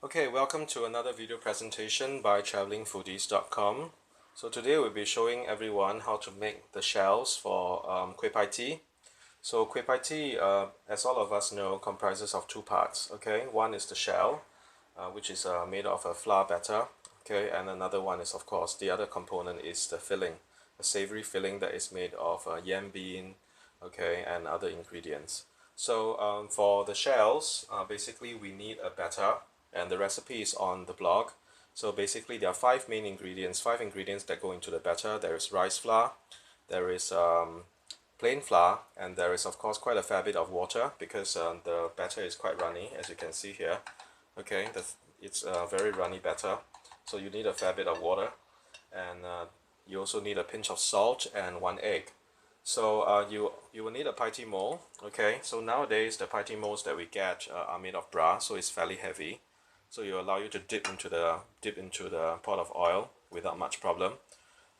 Okay, welcome to another video presentation by travelingfoodies.com. So today we'll be showing everyone how to make the shells for KUEH PAI tea. So KUEH PAI tea, as all of us know, comprises of two parts. Okay, one is the shell, which is made of a flour batter. Okay, and another one is, of course, the other component is the filling, a savory filling that is made of yam bean, okay, and other ingredients. So for the shells, basically we need a batter, and the recipe is on the blog. So basically there are five ingredients that go into the batter. There is rice flour, there is plain flour, and there is of course quite a fair bit of water because the batter is quite runny, as you can see here. Okay, it's a very runny batter, so you need a fair bit of water, and you also need a pinch of salt and one egg. So you will need a Pai tea mold. Okay, so nowadays the Pai tea molds that we get are made of brass, so it's fairly heavy. So it will allow you to dip into the pot of oil without much problem.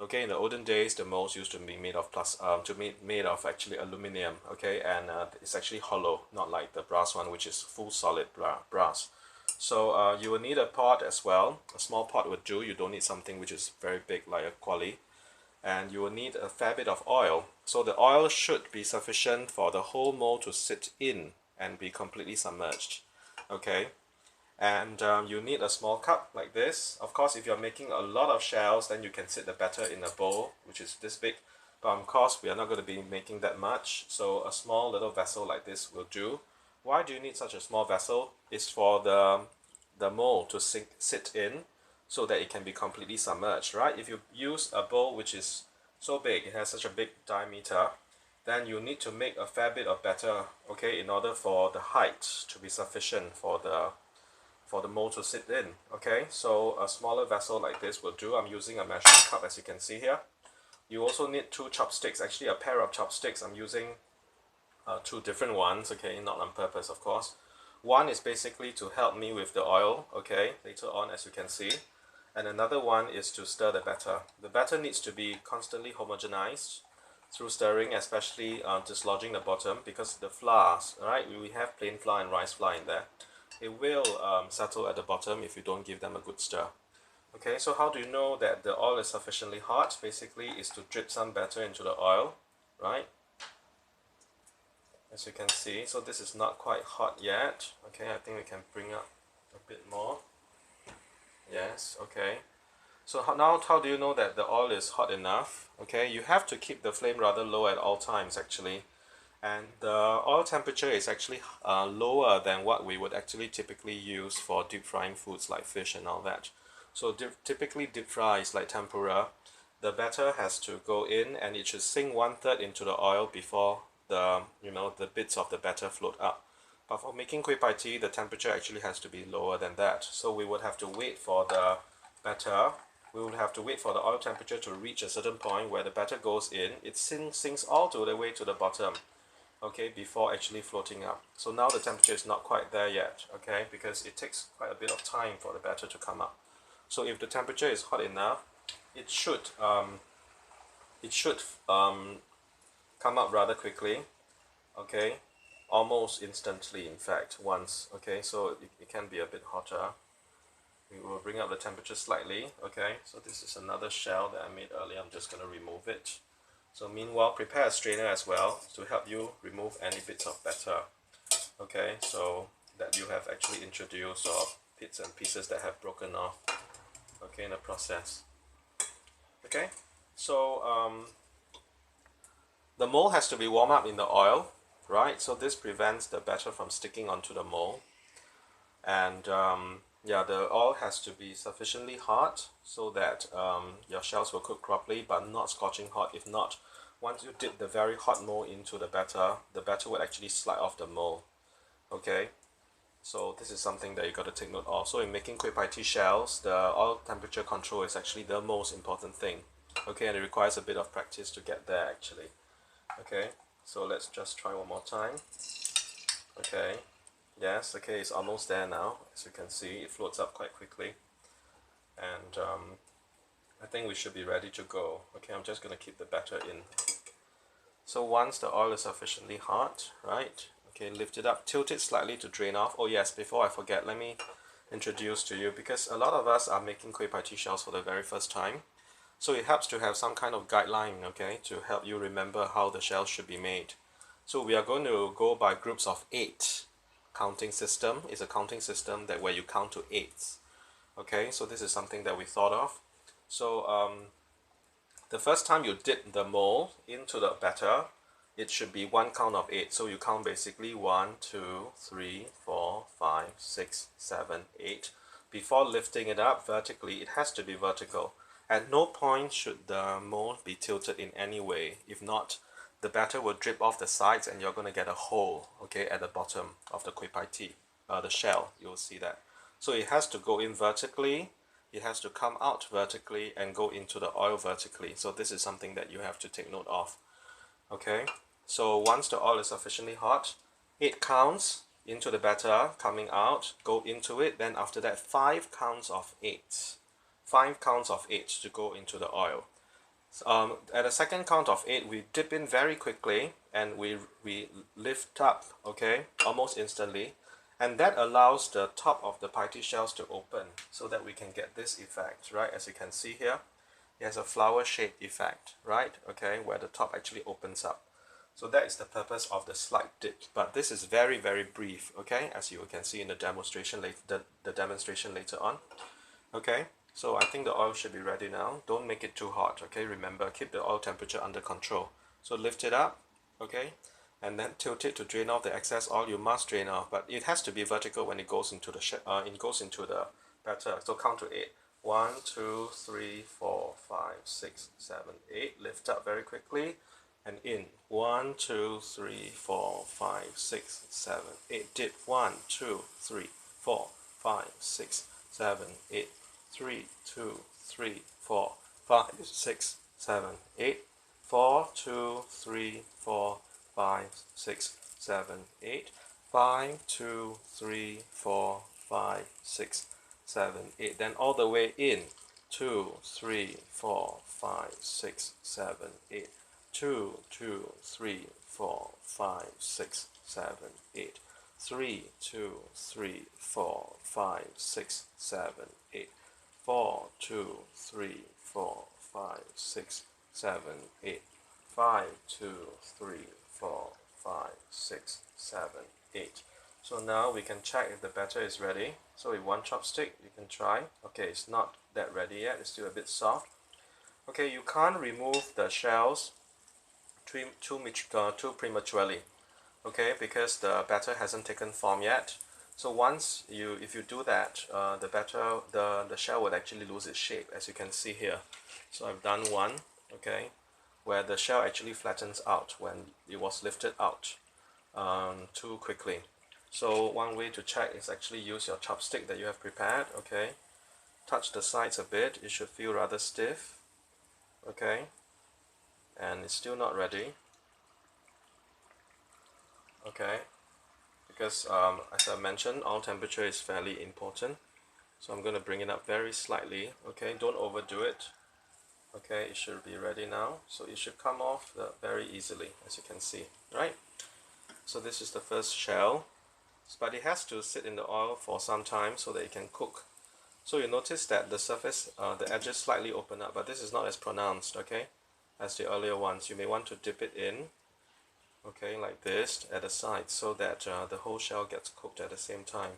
Okay, in the olden days, the molds used to be made of made of actually aluminum. Okay, and it's actually hollow, not like the brass one, which is full solid brass. So you will need a pot as well. A small pot would do. You don't need something which is very big like a quali. And you will need a fair bit of oil. So the oil should be sufficient for the whole mold to sit in and be completely submerged. Okay. And you need a small cup like this. Of course, if you're making a lot of shells, then you can sit the batter in a bowl, which is this big. But of course, we are not going to be making that much, so a small little vessel like this will do. Why do you need such a small vessel? It's for the mold to sit in, so that it can be completely submerged, right? If you use a bowl which is so big, it has such a big diameter, then you need to make a fair bit of batter, okay, in order for the height to be sufficient for the mold to sit in. Okay, so a smaller vessel like this will do. I'm using a measuring cup, as you can see here. You also need two chopsticks, actually a pair of chopsticks. I'm using two different ones, okay, not on purpose of course. One is basically to help me with the oil, okay, later on, as you can see, and another one is to stir the batter. The batter needs to be constantly homogenized through stirring, especially dislodging the bottom, because the flours, right, we have plain flour and rice flour in there. It will settle at the bottom if you don't give them a good stir. Okay, so how do you know that the oil is sufficiently hot? Basically is to drip some batter into the oil, right? As you can see, so this is not quite hot yet. Okay, I think we can bring up a bit more. Yes, okay. So how do you know that the oil is hot enough? Okay, you have to keep the flame rather low at all times actually. And the oil temperature is actually lower than what we would actually typically use for deep frying foods like fish and all that. So typically deep fries like tempura, the batter has to go in and it should sink 1/3 into the oil before the bits of the batter float up. But for making KUEH PAI tea, the temperature actually has to be lower than that. So we would have to wait for the batter. We would have to wait for the oil temperature to reach a certain point where the batter goes in. It sinks all the way to the bottom, okay, before actually floating up. So now the temperature is not quite there yet, okay, because it takes quite a bit of time for the batter to come up. So if the temperature is hot enough, it should come up rather quickly, okay, almost instantly in fact, once, okay, so it can be a bit hotter. We will bring up the temperature slightly, okay, so this is another shell that I made earlier. I'm just going to remove it. So meanwhile, prepare a strainer as well to help you remove any bits of batter, okay, so that you have actually introduced, or bits and pieces that have broken off, okay, in the process. Okay, so the mold has to be warmed up in the oil, right? So this prevents the batter from sticking onto the mold. And yeah, the oil has to be sufficiently hot so that your shells will cook properly, but not scorching hot. If not, once you dip the very hot mold into the batter will actually slide off the mold. Okay, so this is something that you got to take note of. So in making KUEH PAI tea shells, the oil temperature control is actually the most important thing. Okay, and it requires a bit of practice to get there actually. Okay, so let's just try one more time. Okay, yes, okay, it's almost there now. As you can see, it floats up quite quickly, and I think we should be ready to go. Okay, I'm just going to keep the batter in. So once the oil is sufficiently hot, right, okay, lift it up, tilt it slightly to drain off. Oh yes, before I forget, let me introduce to you, because a lot of us are making kueh pai tea shells for the very first time. So it helps to have some kind of guideline, okay, to help you remember how the shells should be made. So we are going to go by groups of 8. Counting system is a counting system that where you count to 8s. Okay, so this is something that we thought of. So the first time you dip the mold into the batter, it should be one count of 8. So you count basically 1, 2, 3, 4, 5, 6, 7, 8. Before lifting it up vertically, it has to be vertical. At no point should the mold be tilted in any way. If not, the batter will drip off the sides and you're going to get a hole, okay, at the bottom of the kueh pai tea, the shell. You'll see that. So it has to go in vertically, it has to come out vertically and go into the oil vertically. So this is something that you have to take note of. Okay, so once the oil is sufficiently hot, 8 counts into the batter coming out, go into it. Then after that, 5 counts of 8. 5 counts of 8 to go into the oil. At the second count of 8, we dip in very quickly and we lift up, okay, almost instantly. And that allows the top of the pai tea shells to open so that we can get this effect, right? As you can see here, it has a flower shaped effect, right? Okay, where the top actually opens up. So that is the purpose of the slight dip. But this is very, very brief, okay, as you can see in the demonstration later on. Okay, so I think the oil should be ready now. Don't make it too hot, okay? Remember, keep the oil temperature under control. So lift it up, okay? And then tilt it to drain off the excess oil. You must drain off, but it has to be vertical when it goes into the batter. So count to 8. 1, 2, 3, 4, 5, 6, 7, 8. Lift up very quickly and in. 1, 2, 3, 4, 5, 6, 7, 8. Dip. 1, 2, 3, 4, 5, 6, 7, 8. 3, 2, 3, 4, 5, 6, 7, 8. 4, 2, 3, 4, 5, 6, 7, 8. 5, 2, 3, 4, 5, 6, 7, 8. Then all the way in. 2, 3, 4, 5, 6, 7, 8. 2, 2, 3, 4, 5, 6, 7, 8. 3, 2, 3, 4, 5, 6, 7, 8. 4, 2, 3, 4, 5, 6, 7, 8. 5, 2, 3, 4, 5, 6, 7, 8. So now we can check if the batter is ready. So with one chopstick, you can try. Okay, it's not that ready yet. It's still a bit soft. Okay, you can't remove the shells too prematurely. Okay, because the batter hasn't taken form yet. So if you do that, the shell would actually lose its shape, as you can see here. So I've done one, okay, where the shell actually flattens out when it was lifted out too quickly. So one way to check is actually use your chopstick that you have prepared, okay. Touch the sides a bit, it should feel rather stiff, okay, and it's still not ready, okay. Because as I mentioned, oil temperature is fairly important. So I'm going to bring it up very slightly, okay, don't overdo it. Okay, it should be ready now. So it should come off very easily, as you can see, right? So this is the first shell, but it has to sit in the oil for some time so that it can cook. So you notice that the surface, the edges slightly open up, but this is not as pronounced, okay, as the earlier ones. You may want to dip it in, okay, like this at the side, so that the whole shell gets cooked at the same time.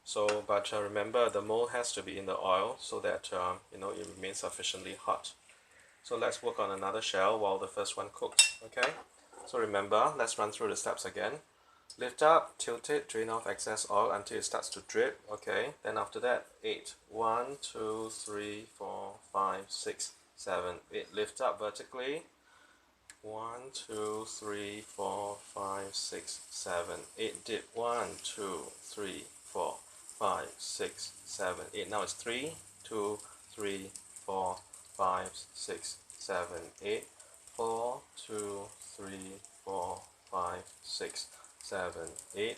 So, but remember, the mold has to be in the oil so that you know, it remains sufficiently hot. So let's work on another shell while the first one cooks, okay? So remember, let's run through the steps again. Lift up, tilt it, drain off excess oil until it starts to drip, okay? Then after that, 8. 1, 2, 3, 4, 5, 6, 7, 8. Lift up vertically. 1, 2, 3, 4, 5, 6, 7, 8. Dip. 1, 2, 3, 4, 5, 6, 7, 8. Now it's 3, 2, 3, 4, 5, 6, 7, 8. 4, 2, 3, 4, 5, 6, 7, 8.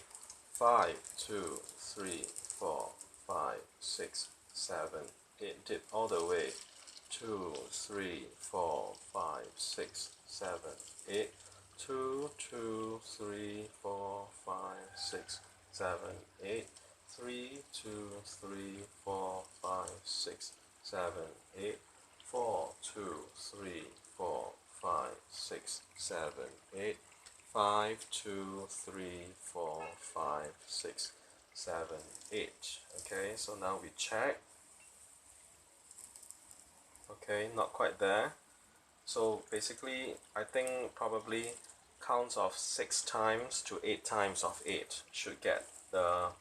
5, 2, 3, 4, 5, 6, 7, 8. Dip all the way. 2, 3, 4, 5, 6, 7, 8. 2, 2, 3, 4, 5, 6, 7, 8. 3, 2, 3, 4, 5, 6, 7, 8, 4, 2, 3, 4, 5, 6, 7, 8, 5, 2, 3, 4, 5, 6, 7, 8. Okay, so now we check. Okay, not quite there. So basically, I think probably counts of 6 times to 8 times of 8 should get the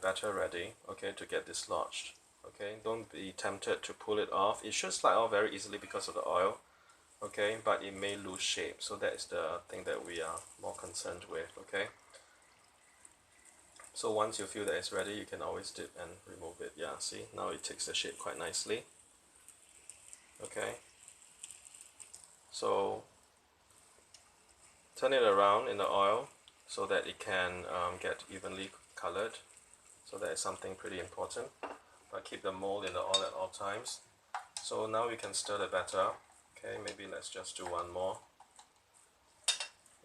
batter ready, okay, to get dislodged. Okay, don't be tempted to pull it off. It should slide off very easily because of the oil, okay, but it may lose shape. So that is the thing that we are more concerned with, okay. So once you feel that it's ready, you can always dip and remove it. Yeah, see, now it takes the shape quite nicely. Okay, so turn it around in the oil so that it can get evenly colored. So that is something pretty important. But keep the mold in the oil at all times. So now we can stir the batter. Okay, maybe let's just do one more.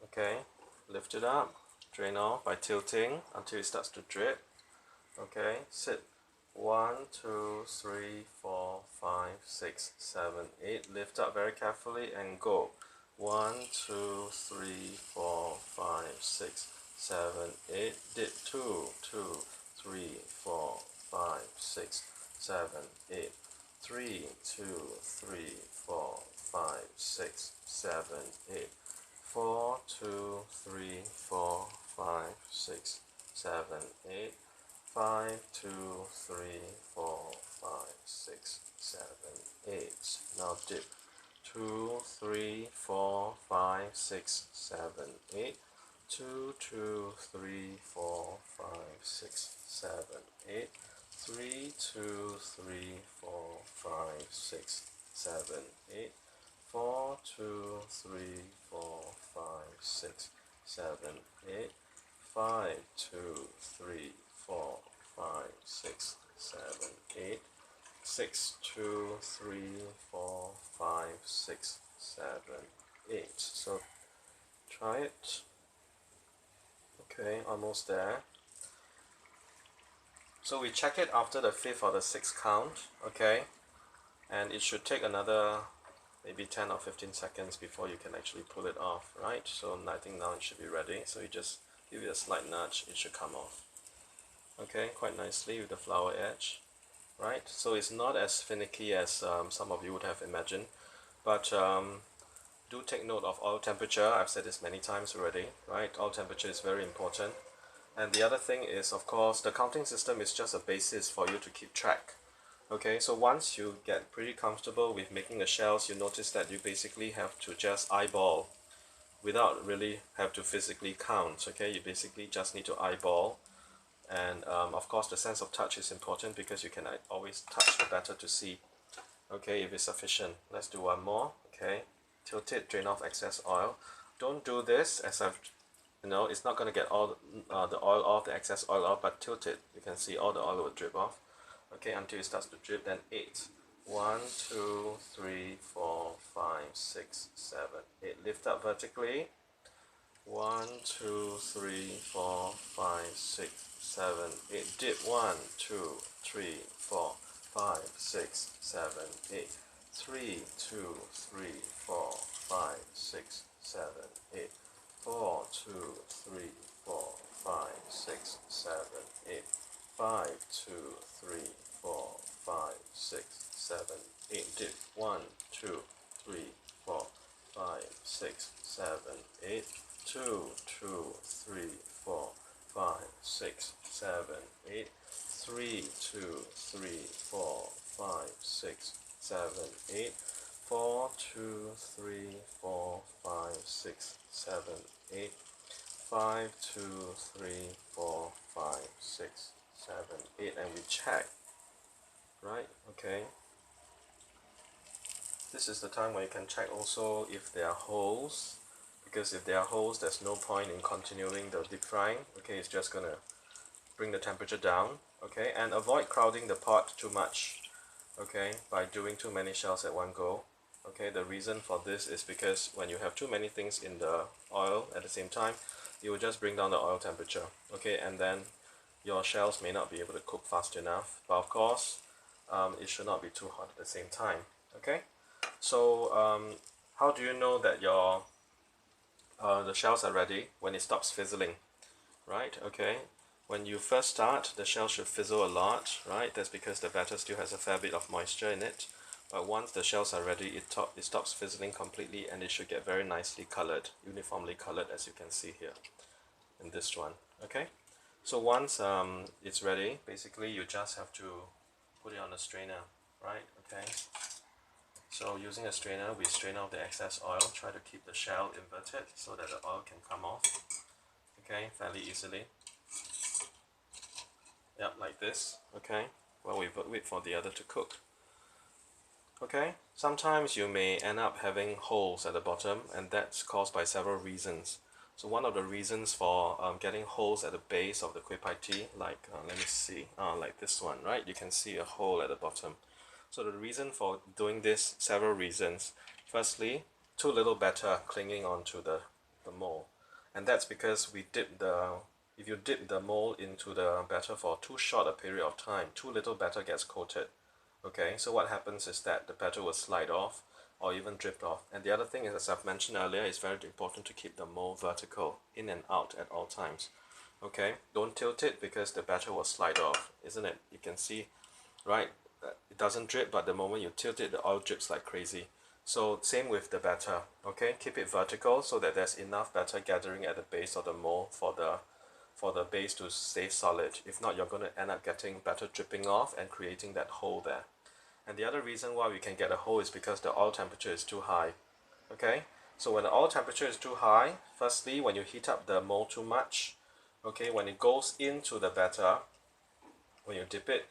Okay, lift it up, drain off by tilting until it starts to drip. Okay, sit 1, 2, 3, 4, 5, 6, 7, 8. Lift up very carefully and go. 1, 2, 3, 4, 5, 6, 7, 8. Dip 2, 2, 3, 4, 5, 6, 7, 8. 3, 2, 3, 4, 5, 6, 7, 8. 4, 2, 3, 4, 5, 6, 7, 8. 5, 2, 3, 4, 5, 6, 7, 8. Now dip 2, 3, 4, 5, 6, 7, 8. 2, 2, 3, 4, 5, 6, 7, 8. 3, 2, 3, 4, 5, 6, 7, 8. 4, 2, 3, 4, 5, 6, 7, 8. 5, 2, 3, 4, 5, 6, 7, 8. 6, 2, 3, 4, 5, 6, 7, 8. So try it. Okay, almost there. So we check it after the 5th or the 6th count, okay, and it should take another maybe 10 or 15 seconds before you can actually pull it off, right? So I think now it should be ready. So you just give it a slight nudge, it should come off. Okay, quite nicely with the flower edge, right? So it's not as finicky as some of you would have imagined, but do take note of oil temperature. I've said this many times already, right? Oil temperature is very important. And the other thing is, of course, the counting system is just a basis for you to keep track. Okay, so once you get pretty comfortable with making the shells, you notice that you basically have to just eyeball without really have to physically count. Okay, you basically just need to eyeball. And of course the sense of touch is important because you can always touch the batter to see, okay, if it's sufficient. Let's do one more. Okay, tilt it, drain off excess oil. Don't do this as I've, it's not going to get all the oil off, the excess oil off, but tilt it. You can see all the oil will drip off. Okay, until it starts to drip. Then 8. 1, 2, 3, 4, 5, 6, 7, 8. Lift up vertically. 1, 2, 3, 4, 5, 6, 7, 8. Dip 1, 2, 3, 4, 5, 6, 7, 8. 3, 2, 3, 4, 5, 6, 7, 8. 4, 2, 3, 4, 5, 6, 7, 8. 5, 2, 3, 4, 5, 6, 7, 8. Dip 1, 2, 3, 4, 5, 6, 7, 8. 2, 2, 3, 4, 5, 6, 7, 8. 3, 2, 3, 4, 5, 6, 7, 8. 4, 2, 3, 4, 5, 6, 7, 8. 5, 2, 3, 4, 5, 6, 7, 8, and we check, right? Okay. This is the time where you can check also if there are holes, because if there are holes, there's no point in continuing the deep frying. Okay, it's just gonna bring the temperature down. Okay, and avoid crowding the pot too much, okay, by doing too many shells at one go. Okay, the reason for this is because when you have too many things in the oil at the same time, it will just bring down the oil temperature. Okay, and then your shells may not be able to cook fast enough, but of course it should not be too hot at the same time. Okay, so how do you know that your the shells are ready? When it stops fizzling, right? Okay, when you first start, the shell should fizzle a lot, right? That's because the batter still has a fair bit of moisture in it. But once the shells are ready, it stops fizzling completely, and it should get very nicely colored, uniformly colored, as you can see here in this one. Okay, so once it's ready, basically you just have to put it on a strainer, right? Okay, so using a strainer, we strain out the excess oil, try to keep the shell inverted so that the oil can come off, okay, fairly easily. Yep, like this, okay, while we wait for the other to cook. Okay, sometimes you may end up having holes at the bottom, and that's caused by several reasons. So one of the reasons for getting holes at the base of the kueh pai tea, like let me see, like this one, right? You can see a hole at the bottom. So the reason for doing this, several reasons. Firstly, too little batter clinging onto the mold, and that's because if you dip the mold into the batter for too short a period of time, too little batter gets coated. Okay, so what happens is that the batter will slide off or even drip off. And the other thing is, as I've mentioned earlier, it's very important to keep the mold vertical, in and out at all times. Okay, don't tilt it because the batter will slide off, isn't it? You can see, right, it doesn't drip, but the moment you tilt it, the oil drips like crazy. So same with the batter, okay? Keep it vertical so that there's enough batter gathering at the base of the mold for the base to stay solid. If not, you're going to end up getting batter dripping off and creating that hole there. And the other reason why we can get a hole is because the oil temperature is too high. Okay, so when the oil temperature is too high, firstly, when you heat up the mold too much, okay, when it goes into the batter, when you dip it,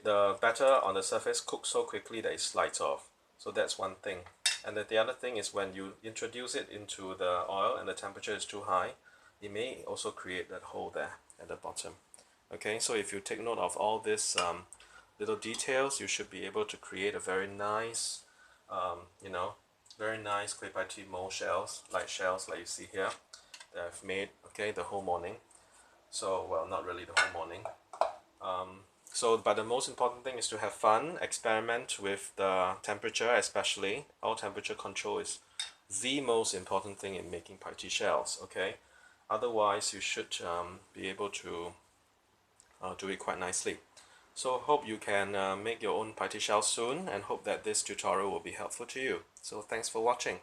the batter on the surface cooks so quickly that it slides off. So that's one thing. And then the other thing is when you introduce it into the oil and the temperature is too high, it may also create that hole there at the bottom. Okay, so if you take note of all these little details, you should be able to create a very nice, very nice kueh pai tea mold shells like you see here that I've made, okay, the whole morning. So, well, not really the whole morning. But the most important thing is to have fun, experiment with the temperature, especially. Our temperature control is the most important thing in making pai tea shells, okay? Otherwise, you should be able to do it quite nicely. So hope you can make your own pai tea shells soon, and hope that this tutorial will be helpful to you. So thanks for watching.